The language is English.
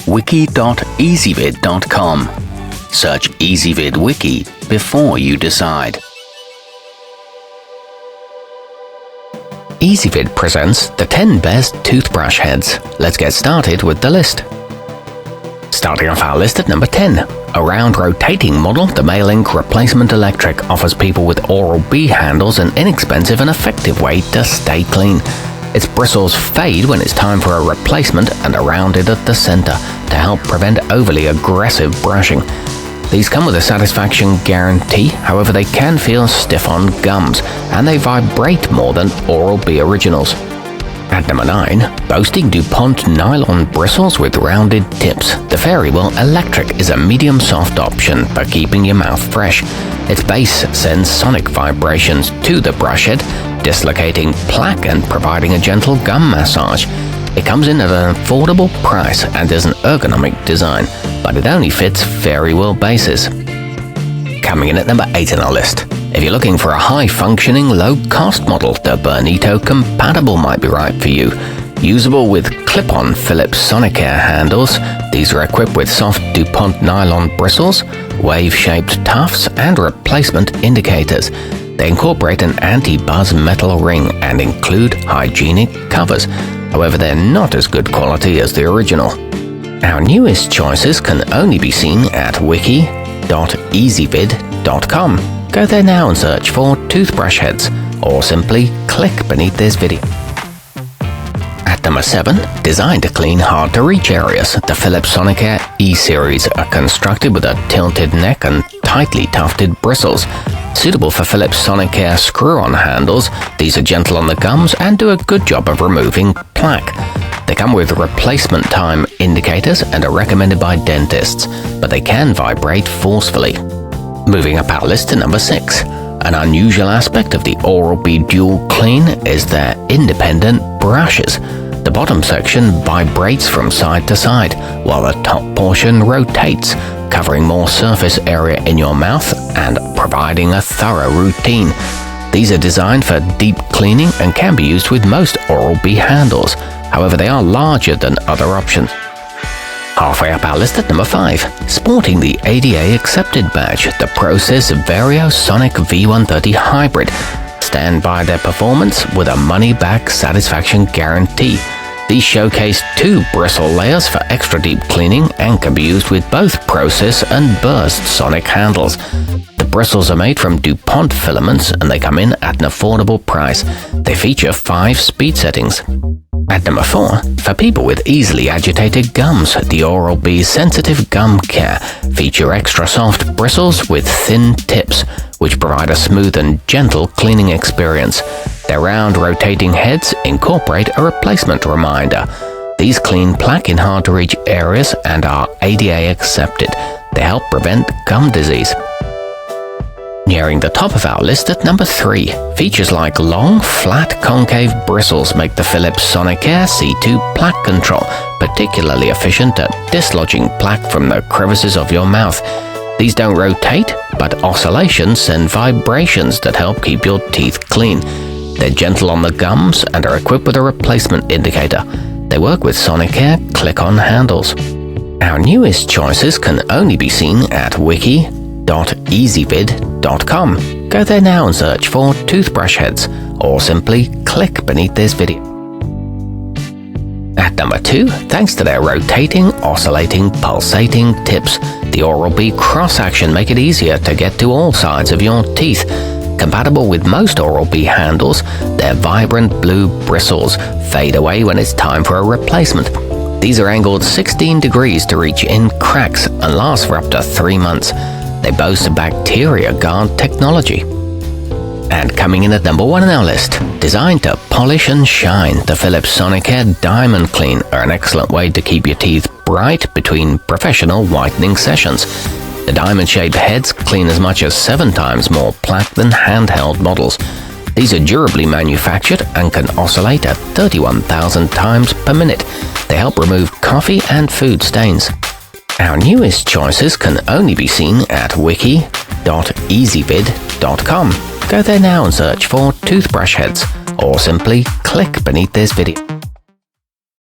wiki.ezvid.com. Search Ezvid Wiki before you decide. Ezvid presents the 10 best toothbrush heads. Let's get started with the list. Starting off our list at number 10. A round rotating model, the mailink replacement electric offers people with Oral-B handles an inexpensive and effective way to stay clean. Its bristles fade when it's time for a replacement and are rounded at the center to help prevent overly aggressive brushing. These come with a satisfaction guarantee, however they can feel stiff on gums, and they vibrate more than Oral-B originals. At number 9, boasting DuPont nylon bristles with rounded tips, the Fairywill Electric is a medium soft option for keeping your mouth fresh. Its base sends sonic vibrations to the brush head, dislocating plaque and providing a gentle gum massage. It comes in at an affordable price and is an ergonomic design, but it only fits Fairywill bases. Coming in at number 8 on our list. If you're looking for a high-functioning, low-cost model, the Bernito compatible might be right for you. Usable with clip-on Philips sonicare handles, these are equipped with soft DuPont nylon bristles, wave-shaped tufts, and replacement indicators. They incorporate an anti-buzz metal ring and include hygienic covers. However, they're not as good quality as the original. Our newest choices can only be seen at wiki.ezvid.com. Go there now and search for toothbrush heads, or simply click beneath this video. At number 7, designed to clean hard-to-reach areas, the Philips Sonicare E-Series are constructed with a tilted neck and tightly tufted bristles. Suitable for Philips Sonicare screw-on handles, these are gentle on the gums and do a good job of removing plaque. They come with replacement time indicators and are recommended by dentists, but they can vibrate forcefully. Moving up our list to number 6. An unusual aspect of the Oral-B Dual Clean is their independent brushes. The bottom section vibrates from side to side, while the top portion rotates, covering more surface area in your mouth and providing a thorough routine. These are designed for deep cleaning and can be used with most Oral-B handles. However, they are larger than other options. Halfway up our list at number 5, sporting the ADA accepted badge, the pro-sys variosonic V130 hybrid stand by their performance with a money-back satisfaction guarantee. These showcase 2 bristle layers for extra deep cleaning and can be used with both pro-sys and burst sonic handles. The bristles are made from DuPont filaments and they come in at an affordable price. They feature 5 speed settings. At number 4, for people with easily agitated gums, the Oral-B Sensitive Gum Care feature extra soft bristles with thin tips, which provide a smooth and gentle cleaning experience. Their round rotating heads incorporate a replacement reminder. These clean plaque in hard-to-reach areas and are ADA accepted. They help prevent gum disease. Nearing the top of our list at number 3, features like long, flat, concave bristles make the Philips Sonicare C2 plaque control particularly efficient at dislodging plaque from the crevices of your mouth. These don't rotate, but oscillations send vibrations that help keep your teeth clean. They're gentle on the gums and are equipped with a replacement indicator. They work with Sonicare click-on handles. Our newest choices can only be seen at wiki.ezvid.com. Go there now and search for toothbrush heads, or simply click beneath this video. At number 2, thanks to their rotating, oscillating, pulsating tips, the Oral-B crossaction make it easier to get to all sides of your teeth. Compatible with most Oral-B handles, their vibrant blue bristles fade away when it's time for a replacement. These are angled 16 degrees to reach in cracks and last for up to 3 months. They boast a bacteria guard technology. And coming in at number 1 on our list, designed to polish and shine, the Philips Sonicare diamondclean are an excellent way to keep your teeth bright between professional whitening sessions. The diamond-shaped heads clean as much as 7 times more plaque than handheld models. These are durably manufactured and can oscillate at 31,000 times per minute. They help remove coffee and food stains. Our newest choices can only be seen at wiki.ezvid.com. Go there now and search for toothbrush heads, or simply click beneath this video.